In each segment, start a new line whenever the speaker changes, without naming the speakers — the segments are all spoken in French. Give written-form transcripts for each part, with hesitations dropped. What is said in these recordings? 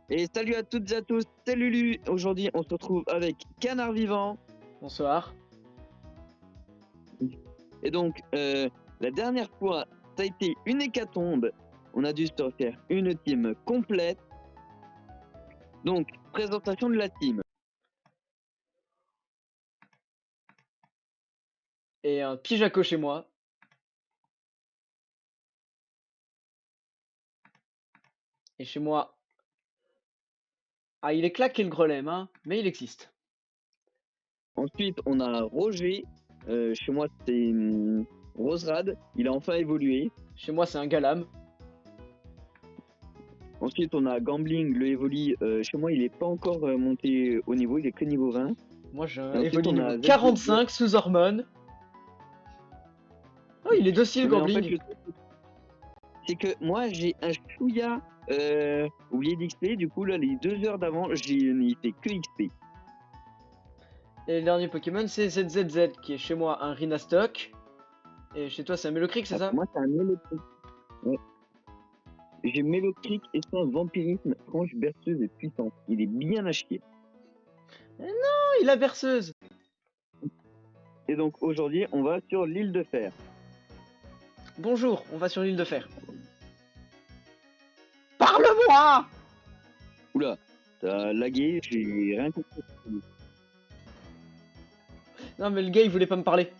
Et salut à toutes et à tous, c'est Lulu. Aujourd'hui, on se retrouve avec Canard Vivant.
Bonsoir.
Et donc, la dernière fois, ça a été une hécatombe. On a dû se refaire une team complète. Donc, présentation de la team.
Et un Pijaco chez moi. Et chez moi... Ah, il est claqué le Grelem, hein, mais il existe.
Ensuite, on a Roger. Chez moi, c'est Roserad. Il a enfin évolué.
Chez moi, c'est un Galam.
Ensuite, on a Gambling, le Evoli. Chez moi, il n'est pas encore monté au niveau, il est que niveau 20.
Moi, j'ai un
Et ensuite,
Evoli
on
niveau
a
45 sous hormones. Oh, il est docile,
Mais en fait,
Gambling.
le truc, c'est que moi, j'ai un chouïa oublié d'XP. Du coup, là, les 2 heures d'avant, il fait que XP.
Et le dernier Pokémon, c'est ZZZ, qui est chez moi un Rhinastock. Et chez toi, c'est un Melocrick, c'est ça?
Moi, c'est un Mélocric. Ouais. J'ai Mélocric et son vampirisme, franche, berceuse et puissante. Il est bien à chier.
Oh, il a berceuse.
Et donc, aujourd'hui, on va sur l'île de Fer.
Bonjour, on va sur l'île de Fer. Parle-moi!
Oula, t'as lagué, j'ai rien compris.
Non, mais le gars, il voulait pas me parler.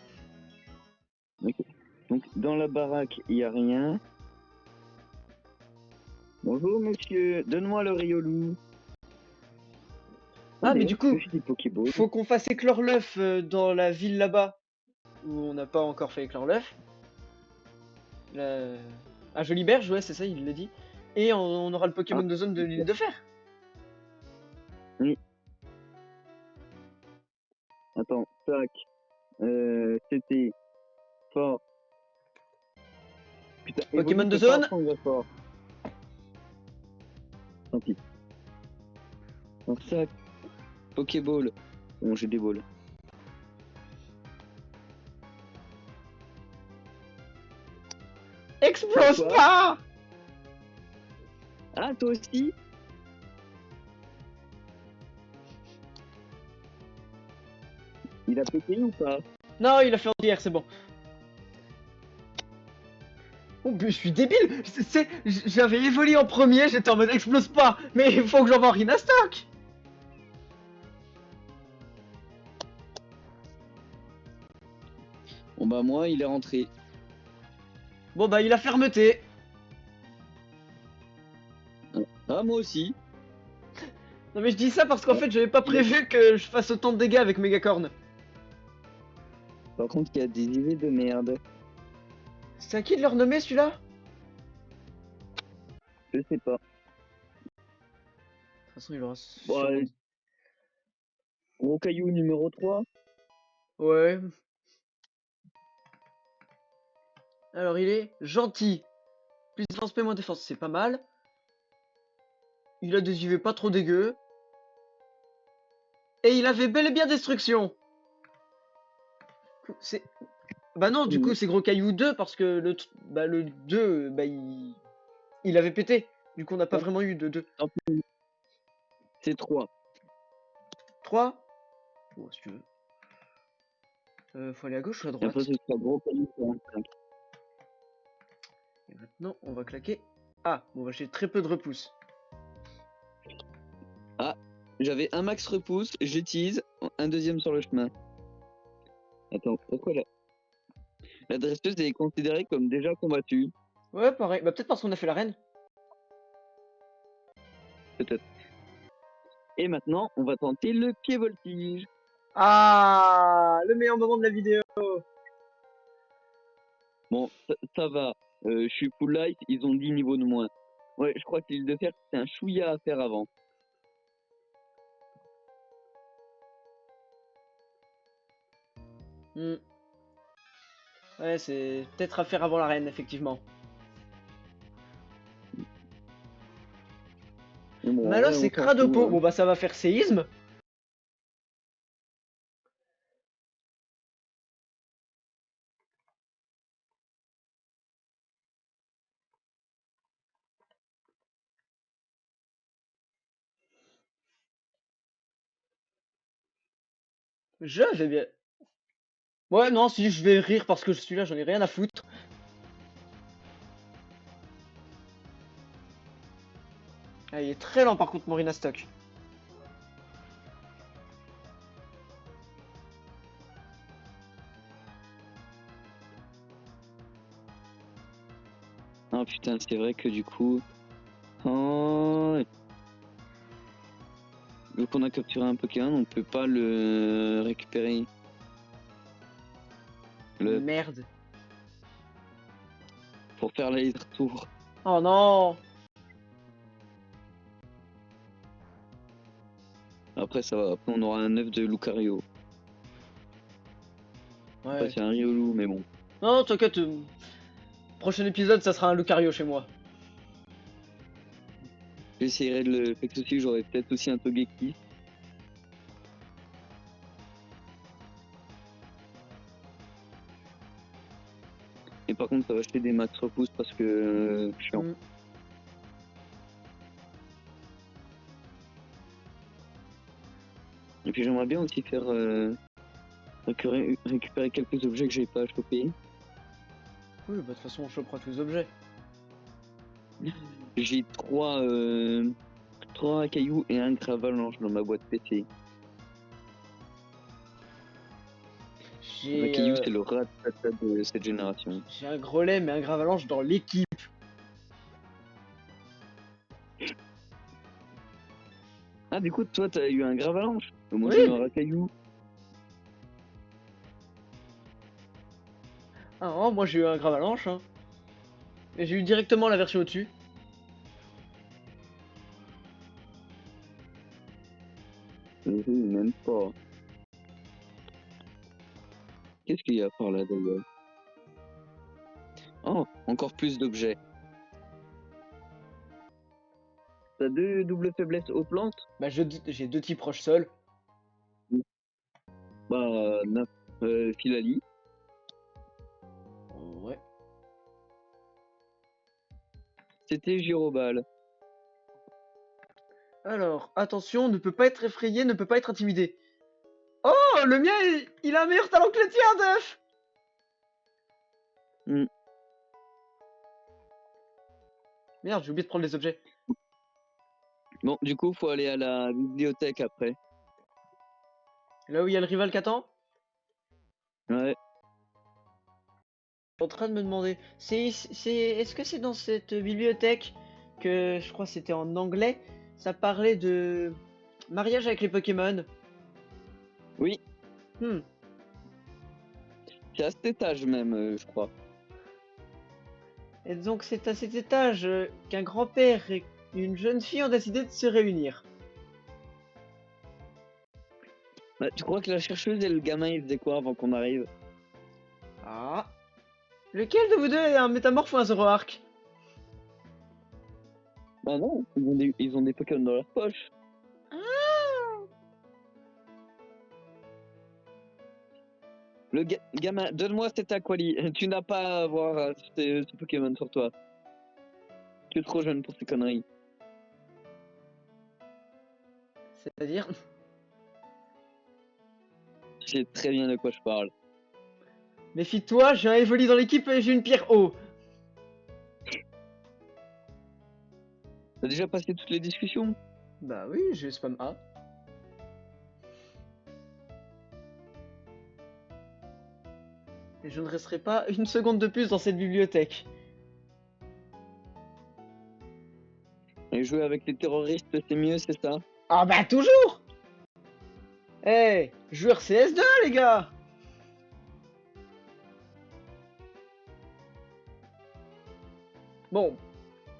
Okay. Donc, dans la baraque, il n'y a rien. Bonjour, monsieur. Donne-moi le Riolu.
Ah, mais du coup,
Pokéballs.
faut qu'on fasse éclore l'œuf dans la ville là-bas, où on n'a pas encore fait éclore l'œuf. À Joliberge, ouais, c'est ça, il l'a dit. Et on aura le Pokémon de zone de l'île de Fer.
Oui. Attends, tac. C'était fort. Putain,
Pokémon
Evoli,
de
c'est pas
zone.
apprendre fort. Tant pis. Donc ça, Pokéball. Bon, j'ai des balls.
Explose
Quoi?
pas!
Ah, toi aussi? Il a pété ou pas?
Non, il a fait entière, c'est bon. Oh, mais je suis débile! J'avais évolué en premier, j'étais en mode explose pas! Mais il faut que j'envoie Rhinastock!
Bon bah moi, il est rentré.
Bon bah, il a fermeté.
Ah, moi aussi.
Non mais je dis ça parce qu'en fait, j'avais pas prévu que je fasse autant de dégâts avec Megacorn.
Par contre, il y a des idées de merde.
C'est à qui de le renommer celui-là?
Je sais pas.
De toute façon, il aura
Bon,
sûrement...
Gros caillou numéro 3.
Ouais. Alors, il est gentil. Plus défense, paix, moins défense, c'est pas mal. Il a des UV pas trop dégueu. Et il avait bel et bien destruction. C'est... Bah non, du coup, c'est gros caillou 2 parce que le 2, bah il avait pété. Du coup, on n'a pas vraiment eu de 2.
C'est 3.
3. Oh, si tu veux. Faut aller à gauche ou à droite?
Après, ce sera gros caillou 45.
Et maintenant, on va claquer. Ah, bon, bah j'ai très peu de repousse.
Ah, j'avais un max repousse, j'utilise un deuxième sur le chemin. Attends, pourquoi la dresseuse est considérée comme déjà combattue?
Ouais, pareil. Bah peut-être parce qu'on a fait l'arène.
Peut-être. Et maintenant, on va tenter le pied voltige.
Ah, le meilleur moment de la vidéo.
Bon, ça va. Je suis full life, ils ont 10 niveaux de moins. Ouais, je crois que l'île de fer, c'est un chouïa à faire avant.
Ouais, c'est peut-être à faire avant l'arène, effectivement.
Bon,
Malos,
ouais,
c'est Cradopo. Bon, bah ça va faire séisme. Je vais bien. Ouais, non, si je vais rire parce que je suis là, j'en ai rien à foutre. Ah, il est très lent par contre, Morina Stock.
Ah putain, c'est vrai que du coup... Oh... Vu qu'on a capturé un Pokémon, on peut pas le récupérer.
Merde.
Pour faire les retours.
Oh non.
Après, ça va. Après, on aura un œuf de Lucario. Après,
Ouais.
c'est un Riolu, mais bon.
Non, t'inquiète. Prochain épisode, ça sera un Lucario chez moi.
J'essayerai de le faire aussi. J'aurai peut-être aussi un Togekiss. Et par contre, ça va acheter des max repousse parce que chiant.
Mm.
Et puis j'aimerais bien aussi faire récupérer quelques objets que j'ai pas chopés.
Oui, bah de toute façon, on chopera tous les objets.
J'ai trois cailloux et un gravalanche dans ma boîte PC. Un caillou, c'est le rat de cette génération.
J'ai un Grelais, mais un Gravalanche dans l'équipe.
Ah, du coup, toi, t'as eu un gravalanche. Moi,
Oui,
j'ai eu un
mais...
rat caillou.
Ah non, moi j'ai eu un Gravalanche, hein. Et j'ai eu directement la version au-dessus.
Même pas. Qu'est-ce qu'il y a par là d'ailleurs? Oh, encore plus d'objets. T'as deux doubles faiblesses aux plantes?
Bah j'ai deux types roche-sol.
Bah, Filali.
Ouais.
C'était Gyrobal.
Alors, attention, ne peut pas être effrayé, ne peut pas être intimidé. Oh, le mien, il a un meilleur talent que le tien, Def.
Hmm.
Merde, j'ai oublié de prendre les objets.
Bon, du coup, faut aller à la bibliothèque après.
Là où il y a le rival qu'attend.
Ouais.
Je suis en train de me demander, est-ce que c'est dans cette bibliothèque que je crois que c'était en anglais, ça parlait de mariage avec les Pokémon.
Oui,
Hmm.
c'est à cet étage même, je crois.
Et donc c'est à cet étage qu'un grand-père et une jeune fille ont décidé de se réunir.
Bah, tu crois que la chercheuse et le gamin, ils faisaient quoi avant qu'on arrive?
Ah. Lequel de vous deux est un métamorphe ou un Zoroark?
Bah non, ils ont des Pokémon dans leur poche. Le gamin, donne-moi cet Aquali. Tu n'as pas à avoir ce Pokémon sur toi. Tu es trop jeune pour ces conneries.
C'est-à-dire?
Je sais très bien de quoi je parle.
Méfie-toi, j'ai un Evoli dans l'équipe et j'ai une pierre haut.
T'as déjà passé toutes les discussions?
Bah oui, j'ai spam A. Et je ne resterai pas une seconde de plus dans cette bibliothèque.
Et jouer avec les terroristes, c'est mieux, c'est ça?
Ah bah toujours. Eh, joueur CS2 les gars. Bon,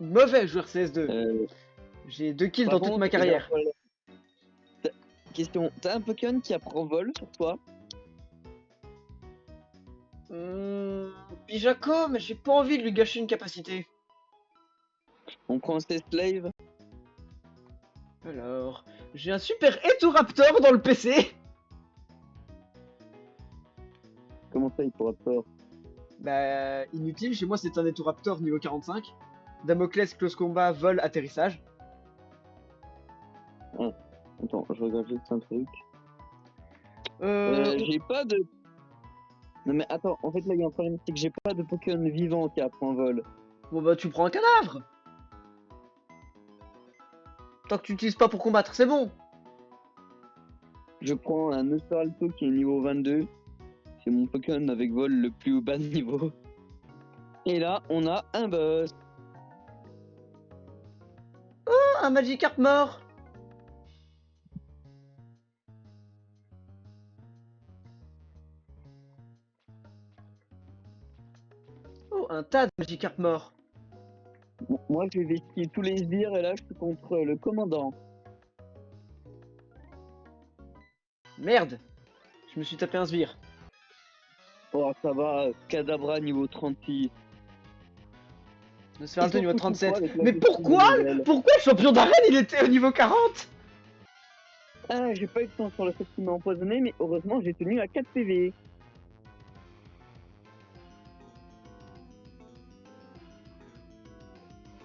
mauvais joueur CS2. J'ai 2 kills dans toute ma carrière.
Question, t'as un Pokémon qui apprend vol sur toi?
Bijako, mais j'ai pas envie de lui gâcher une capacité.
On prend ses slaves?
Alors, j'ai un super Etoraptor dans le PC.
Comment ça, il pourra peur?
Bah, inutile, chez moi c'est un Etoraptor niveau 45. Damoclès, close combat, vol, atterrissage.
Ah, attends, je regarde juste un truc. J'ai pas de... Non mais attends, en fait là il y a un problème, c'est que j'ai pas de Pokémon vivant qui apprend vol.
Bon bah tu prends un cadavre. Tant que tu l'utilises pas pour combattre, c'est bon.
Je prends un Nosferalto qui est niveau 22. C'est mon Pokémon avec vol le plus bas de niveau. Et là, on a un boss.
Oh, un Magikarp mort. Oh, un tas de Magikarp mort.
Bon, moi, j'ai vesti tous les sbires et là, je suis contre le commandant.
Merde. Je me suis tapé un sbire.
Oh, ça va, Kadabra niveau 36.
Nosferatu niveau 37.
Avec la
Mais
gestion
pourquoi
des levels.
Pourquoi le champion d'arène il était au niveau 40?
Ah, j'ai pas eu de temps sur le fait qu'il m'a empoisonné, mais heureusement, j'ai tenu à 4 PV.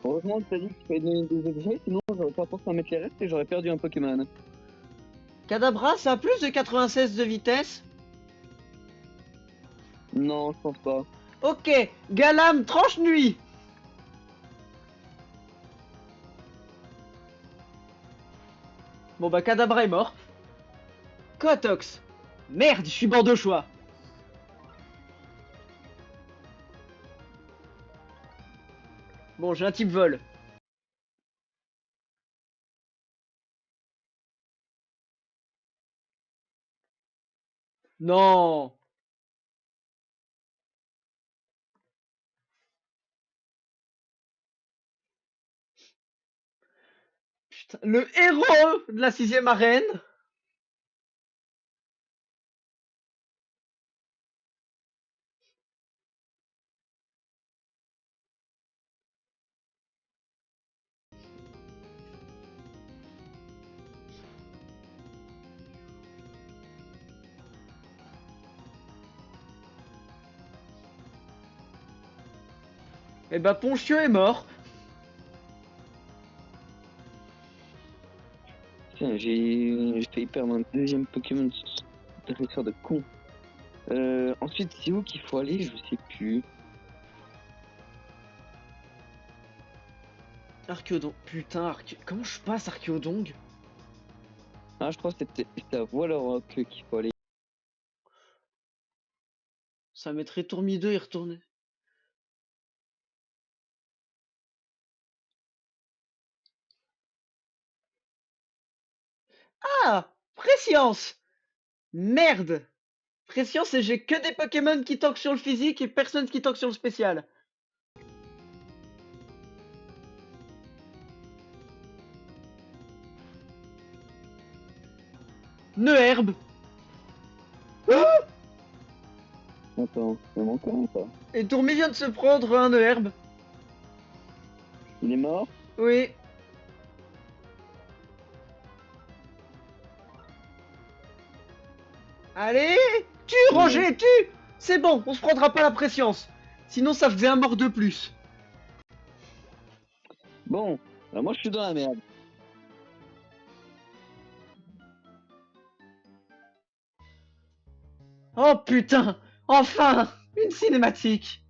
Heureusement que t'as dit qu'il fallait donner des objets, sinon j'aurais pas pensé à mettre les restes et j'aurais perdu un Pokémon.
Kadabra, ça a plus de 96 de vitesse.
Non, je pense pas.
Ok, Galam, tranche nuit. Bon bah Kadabra est mort. Kotox. Merde, je suis bord de choix. Bon, j'ai un type vol. Non. Putain, le héros de la 6ème arène. Et bah Ponchio est mort.
Tiens, j'ai failli perdre un deuxième Pokémon dresseur de con. Ensuite, c'est où qu'il faut aller? Je sais plus.
Archéodon. Putain, comment je passe Archéodong?
Ah, je crois que c'était à Voilorock qu'il faut aller.
Ça mettrait Tourmi 2 et retourner. Ah, Prescience. Merde. Prescience et j'ai que des Pokémon qui tankent sur le physique et personne qui tank sur le spécial. Neuherbe. Ah,
Attends, il manque un ou pas?
et Tourmi vient de se prendre un Neuherbe.
Il est mort?
Oui. Allez, tue Roger, tue. C'est bon, on se prendra pas la Prescience. Sinon ça faisait un mort de plus.
Bon, alors moi je suis dans la merde.
Oh putain, enfin, une cinématique.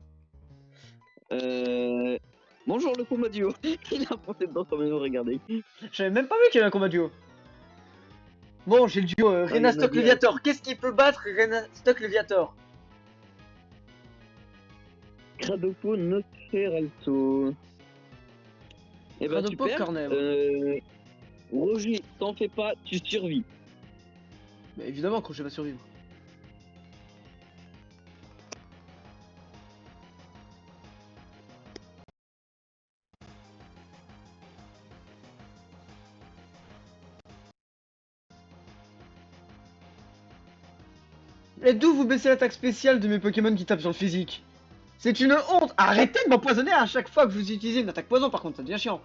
Bonjour le combat duo. Il a foncé dedans sans même regarder.
J'avais même pas vu qu'il y avait un combat duo. Bon, j'ai le duo
il y en a
Renastock
bien.
Leviator. Qu'est-ce qui peut battre Renastock Leviator?
Cradopo Nosferalto. Eh ben
Cradopo,
super.
Cornet.
Roger, t'en fais pas, tu survis.
Bah évidemment que je vais survivre. Et d'où vous baissez l'attaque spéciale de mes Pokémon qui tapent sur le physique? C'est une honte. Arrêtez de m'empoisonner à chaque fois que vous utilisez une attaque poison, par contre, ça devient chiant.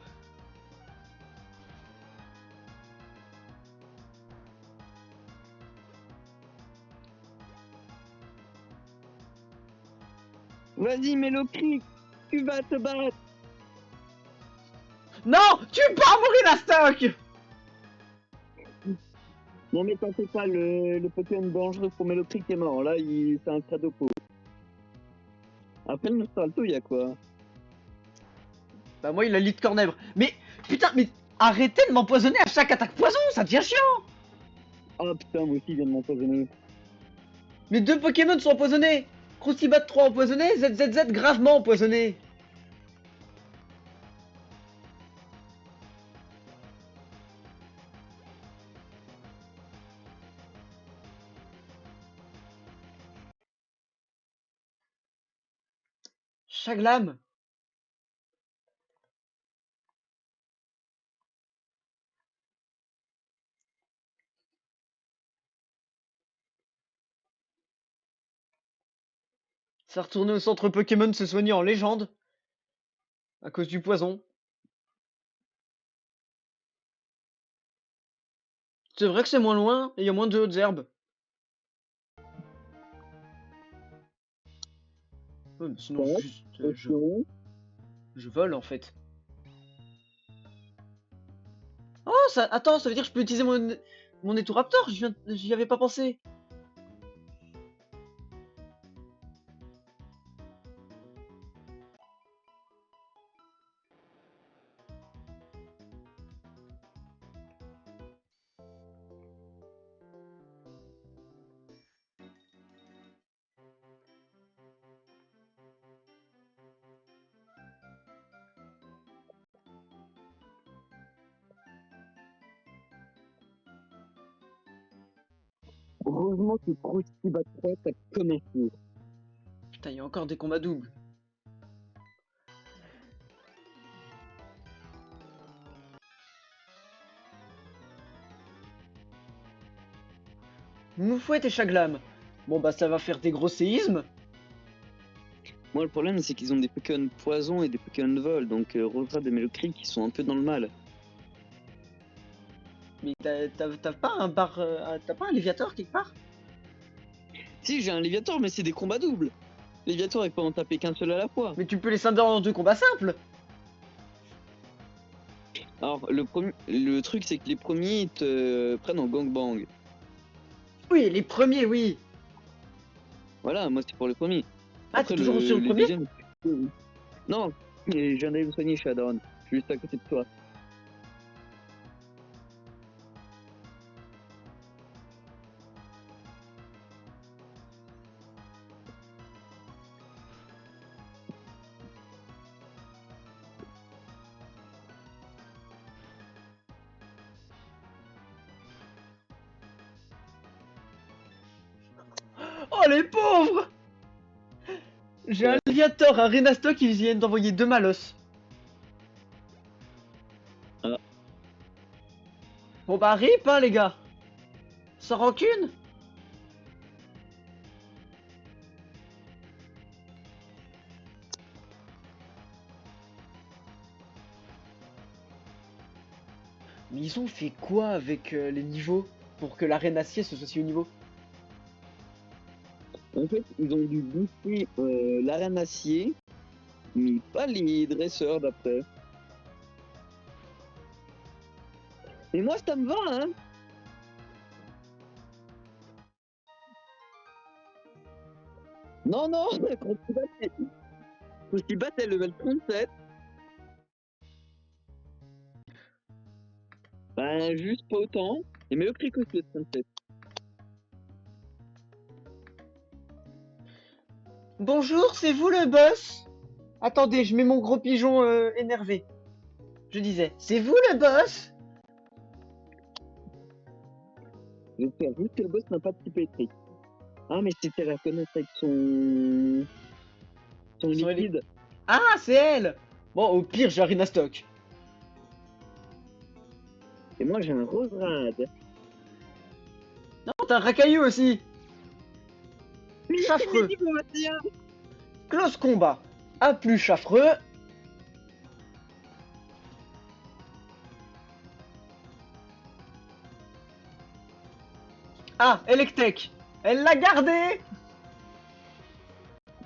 Vas-y, Mélocri, tu vas te battre.
Non, tu pars mourir la stock.
Non mais t'en fais pas, le Pokémon dangereux pour Melotrick est mort. Là, c'est un Cradopo. Après le Nostalto, il y a quoi?
Bah moi il a lit de Cornèbre. Mais putain, mais arrêtez de m'empoisonner à chaque attaque poison, ça devient chiant.
Ah putain, moi aussi, il vient de m'empoisonner.
Mes deux Pokémon sont empoisonnés. Croustibat 3 empoisonné, ZZZ gravement empoisonné. Chaglam. Ça retourné au centre Pokémon se soigner en légende. À cause du poison. C'est vrai que c'est moins loin et il y a moins de hautes herbes. Ouais, mais sinon
Ouais,
juste
Potion.
je vole en fait. Oh ça, attends, ça veut dire que je peux utiliser mon Etoraptor, j'y avais pas pensé.
Heureusement que Croustibat 3, t'as commencé.
Putain, il y a encore des combats doubles. Moufouette et Chaglam. Bon bah ça va faire des gros séismes.
Moi, le problème, c'est qu'ils ont des Pokémon poison et des Pokémon de vol. Donc, Rosrad et Melocrick, qui sont un peu dans le mal.
Mais t'as pas un bar, t'as pas un Léviator quelque part?
Si, j'ai un Léviator, mais c'est des combats doubles. Léviator, il peut en taper qu'un seul à la fois.
Mais tu peux les scinder en deux combats simples.
Alors, le truc, c'est que les premiers, ils te prennent en gangbang.
Oui, les premiers, oui.
Voilà, moi, c'est pour le premier.
Ah,
Après,
t'es toujours sur le premier?
deuxième... Non, mais je viens d'aller me soigner chez Adaron. Je suis juste à côté de toi.
Oh les pauvres! J'ai un Léviator, un Renastock qui viennent d'envoyer deux Malos.
Ah.
Bon bah rip hein les gars. Sans rancune. Mais ils ont fait quoi avec les niveaux pour que l'arène acier se soit si haut niveau?
En fait, ils ont dû booster l'arène acier, mais pas les dresseurs d'après. Et moi, ça me va, hein. Non, non, Croustibat est level 37. Ben, juste pas autant. Et Melocrick aussi, le 37.
Bonjour, c'est vous le boss? Attendez, je mets mon gros pigeon énervé. Je disais, c'est vous le boss?
J'espère juste que le boss n'a pas de type électrique. Ah, mais c'était la connasse avec son liquide.
Ah, c'est elle! Bon, au pire, j'ai un Renastock.
Et moi, j'ai un Roserade.
Non, t'as un Racaillou aussi!
Mais
Chaffreux.
niveau 21.
Close combat. Un plus chaffreux. Ah, Electek. Elle l'a gardé.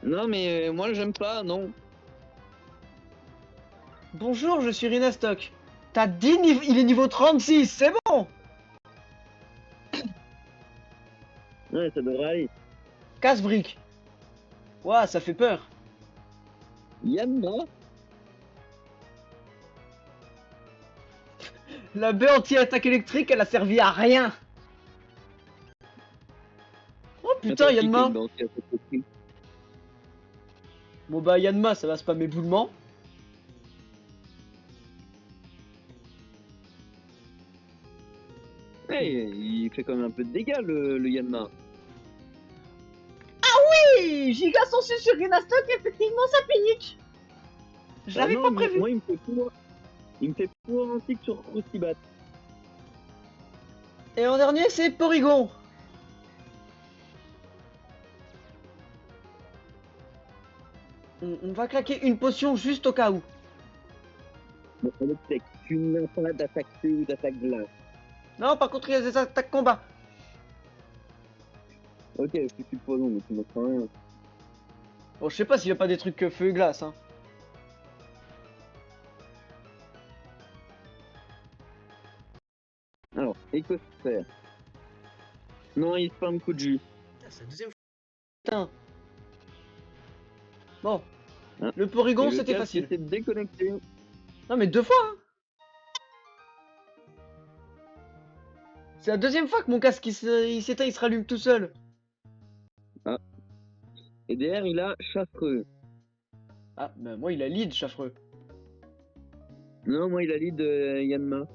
Non, mais moi, j'aime pas, non.
Bonjour, je suis Renastock. T'as 10 niveaux. Il est niveau 36, c'est bon.
Ouais, ça devrait aller.
Casse-brique. Ouah, ça fait peur.
Yanma.
La baie anti-attaque électrique, elle a servi à rien. Oh putain,
Attends,
Yanma.
qui, donc,
Bon bah Yanma, ça va spammer éboulement.
Ouais, il fait quand même un peu de dégâts le Yanma.
Oui, giga sensu sur Renastock, effectivement ça pique. Je
Ah
l'avais
non,
pas prévu.
moi il me fait pouvoir antique sur Croustibat.
Et en dernier, c'est Porygon. On va claquer une potion juste au cas où.
Bon, le tech, tu n'as pas d'attaque feu ou d'attaque glace.
Non, par contre, il y a des attaques combat.
Ok, je suis poison, mais tu me prends rien.
Bon, je sais pas s'il y a pas des trucs feu et glace, hein.
Alors, écosphère. Non, il spam coup de jus.
C'est la deuxième fois. Putain. Bon.
Hein.
Le Porygon,
Et le
c'était
casque
facile.
essaie de déconnecter.
Non, mais 2 fois, hein. C'est la deuxième fois que mon casque il s'éteint, il se rallume tout seul.
Ah. Et derrière, il a Chaffreux.
Ah, bah moi il a lead, Chaffreux.
Non, moi, il a lead Yanma.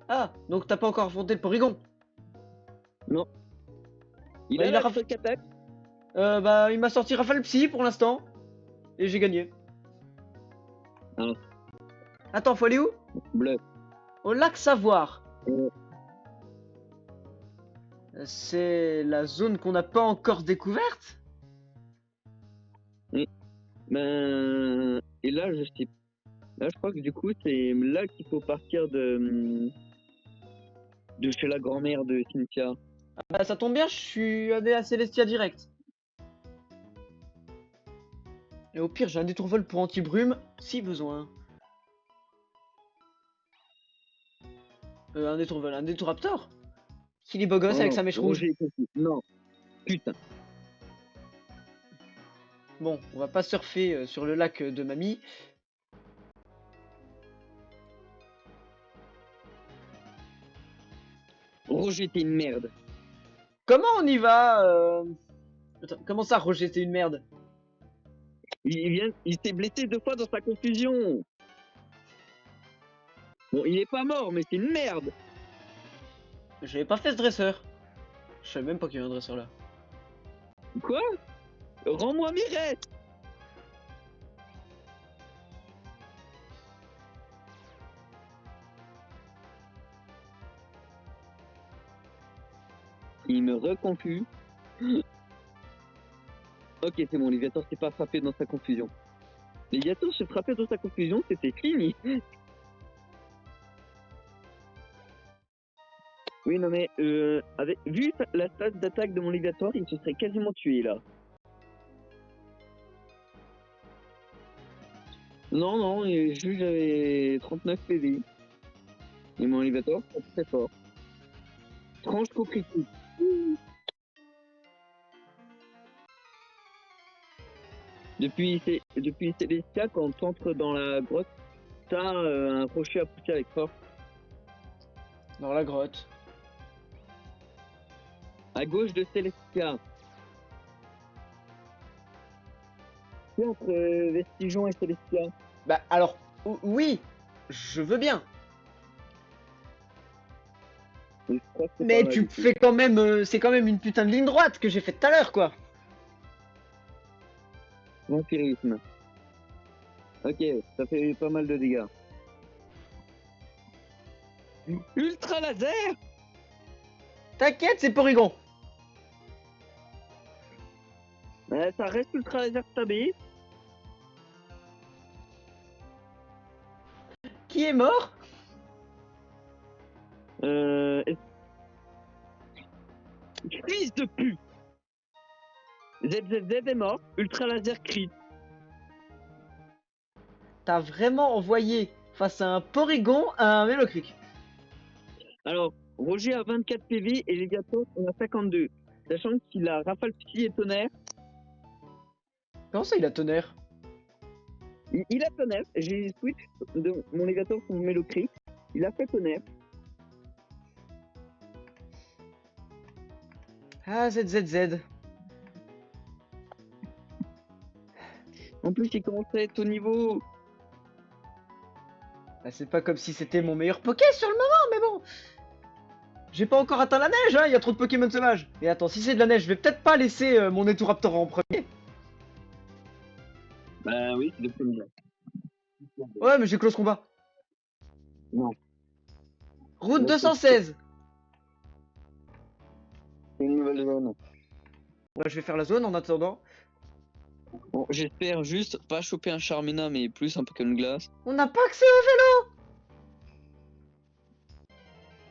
Ah, donc t'as pas encore affronté le Porygon.
Non. Il
Bah,
a
il
la
a raf-
truc attaque.
Bah il m'a sorti Rafale Psy pour l'instant. Et j'ai gagné.
Ah,
Attends, faut aller où?
bleu.
Au lac Savoir.
Euh,
C'est la zone qu'on n'a pas encore découverte?
Ben, et là, je sais. Là, je crois que du coup, c'est là qu'il faut partir de chez la grand-mère de Cynthia.
Ah, bah ça tombe bien, je suis allé à Celestia direct. Et au pire, j'ai un détour-vol pour anti-brume, si besoin. Un détour-vol, un détour-raptor? Qu'il est beau gosse avec sa mèche rouge.
Roger est confus. Non, putain.
Bon, on va pas surfer sur le lac de mamie.
Roger, t'es une merde.
Comment on y va Attends, comment ça, Roger, c'est une merde?
Il s'est blessé 2 fois dans sa confusion. Bon, il est pas mort, mais c'est une merde.
J'avais pas fait ce dresseur. Je savais même pas qu'il y avait un dresseur là.
Quoi? Rends-moi mes restes. Il me reconfus. Ok, c'est bon, Léviator s'est pas frappé dans sa confusion. Léviator s'est frappé dans sa confusion, c'était fini. Oui, non mais, vu la phase d'attaque de mon Léviator, il se serait quasiment tué là. Non, non, juste j'avais 39 PV. Et mon Léviator, c'est très fort. Tranche qu'au critique. Depuis Célestia, quand tu entres dans la grotte, t'as un rocher à pousser avec force.
Dans la grotte.
À gauche de Célestia. C'est entre Vestigeon et Célestia.
Bah alors, oui, je veux bien.
Et je crois que c'est
Mais
par là,
tu
du coup.
fais quand même, c'est quand même une putain de ligne droite que j'ai faite tout à l'heure, quoi.
Vampirisme. Ok, ça fait pas mal de dégâts. Ultra laser.
T'inquiète, c'est Porygon.
Ça reste ultra laser stabé.
Qui est mort?
Fils de pute. ZZZ est mort. Ultra laser crit.
T'as vraiment envoyé face à un Porygon un Melocrick.
Alors, Roger a 24 PV et Léviator en a 52. Sachant qu'il a rafale, psy et tonnerre.
Comment ça, il a tonnerre?
Il a tonnerre. J'ai switch de mon Légator sur mon Mélocrit. Il a fait tonnerre.
Ah, ZZZ.
En plus, il commençait à être au niveau.
Bah, c'est pas comme si c'était mon meilleur Poké sur le moment, mais bon. J'ai pas encore atteint la neige, hein, il y a trop de Pokémon sauvages. Et attends, si c'est de la neige, je vais peut-être pas laisser mon Eturaptor en premier.
Bah oui, c'est le premier.
Ouais, mais j'ai close combat.
Non.
Route
Ouais,
216.
C'est une nouvelle zone.
Ouais, je vais faire la zone en attendant.
Bon, j'espère juste pas choper un Charmina, mais plus un Pokémon glace.
On n'a pas accès au vélo.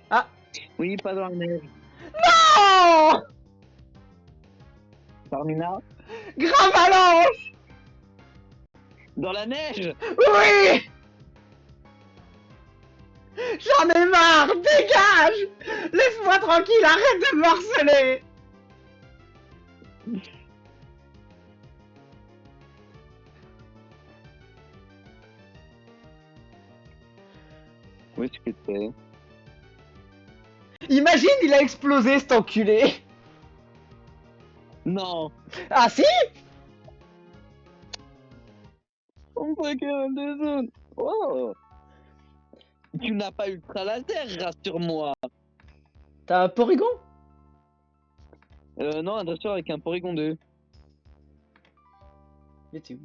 Ah.
Oui, pas dans la neige.
Oh,
Charmina
Gravalanche.
dans la neige.
Oui. J'en ai marre, dégage. Laisse-moi tranquille, arrête de me harceler.
Où est-ce que t'es?
Imagine, il a explosé cet enculé.
Non.
Ah si.
On Pokémon de zone. Oh. Tu n'as pas ultra laser, rassure-moi.
T'as un Porygon?
Non, un dresseur avec un Porygon 2.
Mais t'es où?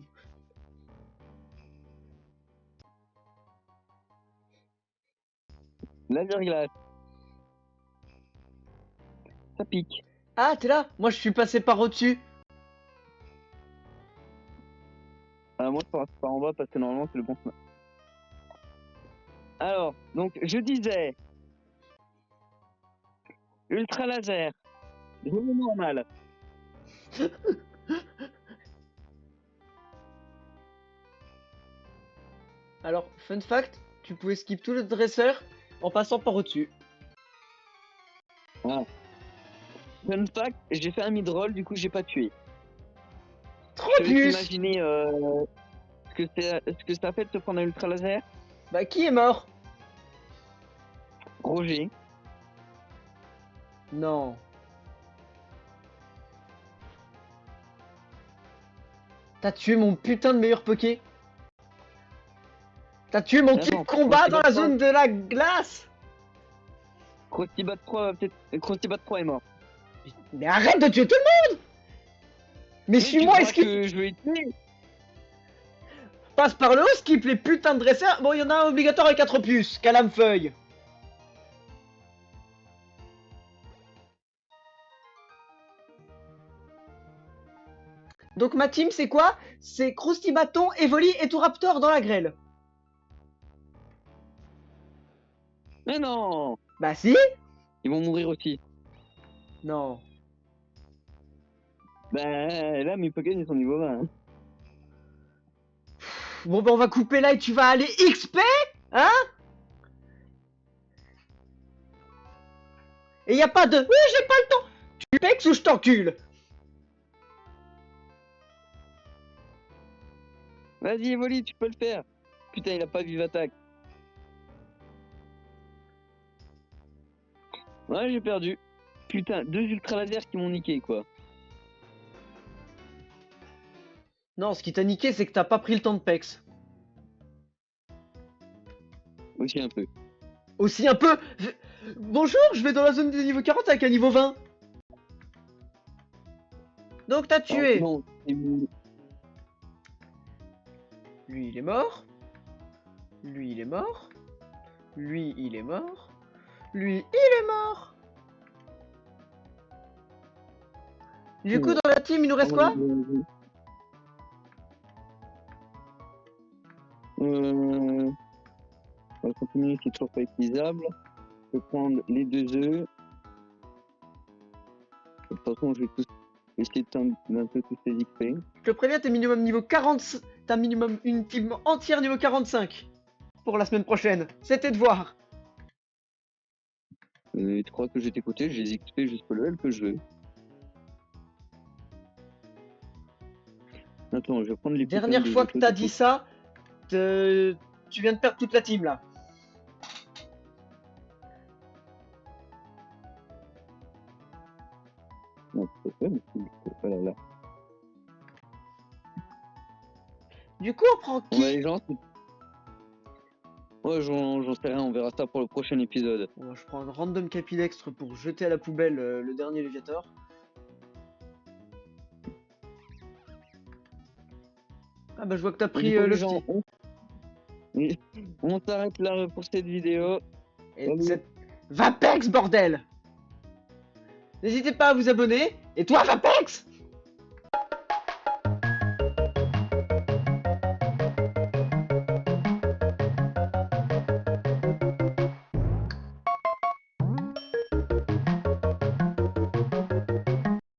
Laser glace. Ça pique.
Ah, t'es là? Moi, je suis passé par au-dessus.
Moi, je passe par en bas parce que normalement, c'est le bon chemin. Alors, donc, je disais. Ultra laser. Jeu normal.
Alors, fun fact, tu pouvais skip tout le dresseur en passant par au-dessus.
Ah. Fun fact, j'ai fait un mid-roll, du coup, j'ai pas tué.
Trop
Je vais
plus.
imaginer ce que ça fait de se prendre un ultra laser.
Bah, qui est mort?
Roger.
Non. T'as tué mon putain de meilleur Poké. T'as tué mon type
Attends,
combat dans la
Crostibat
zone de la glace.
Crostibat 3, peut-être. Crostibat 3 est mort.
Mais arrête de tuer tout le monde. Mais suis-moi, esquive.
Que je vais tuer.
Passe par le haut, skip les putains de dresseurs. Bon, il y en a un obligatoire avec 4 puces. Calamfeuille. Donc ma team, c'est quoi? C'est Croustibaton, Evoli et Touraptor dans la grêle.
Mais non.
Bah si.
Ils vont mourir aussi.
Non.
Bah là, mes Pokémon, ils sont niveau 20. Hein.
Bon bah on va couper là et tu vas aller XP. Hein? Et y a pas de... Oui, j'ai pas le temps. Tu pex ou je t'encule.
Vas-y, Evoli, tu peux le faire. Putain, il a pas vive attaque. Ouais, j'ai perdu. Putain, 2 ultra lasers qui m'ont niqué, quoi.
Non, ce qui t'a niqué, c'est que t'as pas pris le temps de pex.
Aussi un peu.
Aussi un peu... Bonjour, je vais dans la zone des niveaux 40 avec un niveau 20. Donc t'as tué.
Non,
Lui, il est mort. Lui, il est mort. Lui, il est mort. Lui, il est mort. Du coup, dans la team, il nous reste quoi?
On va continuer, c'est toujours pas utilisable. Je vais prendre les 2 œufs. De toute façon, je vais tous essayer d'un peu tous les XP.
Je te préviens, t'es minimum niveau 40. T'as minimum une team entière niveau 45 pour la semaine prochaine. C'était de voir.
Tu crois que je vais t'écouter? J'ai les XP jusqu'au level que je veux. Attends, je vais prendre les putains
Dernière
de
fois que
trucs
t'as
et
dit
tout.
ça, tu viens de perdre toute la team là.
Non, c'est pas mais c'est- oh là là.
Du coup, on prend
Bon, bah,
qui?
les gens, ouais, j'en sais rien, on verra ça pour le prochain épisode.
Bon, je prends un random capilextre pour jeter à la poubelle le dernier Léviator. Ah bah je vois que t'as
Et du
pris
coup, les
le
gens,
petit.
on s'arrête là pour cette vidéo.
Et
Salut.
cette... Vapex, bordel! N'hésitez pas à vous abonner. Et toi, Vapex!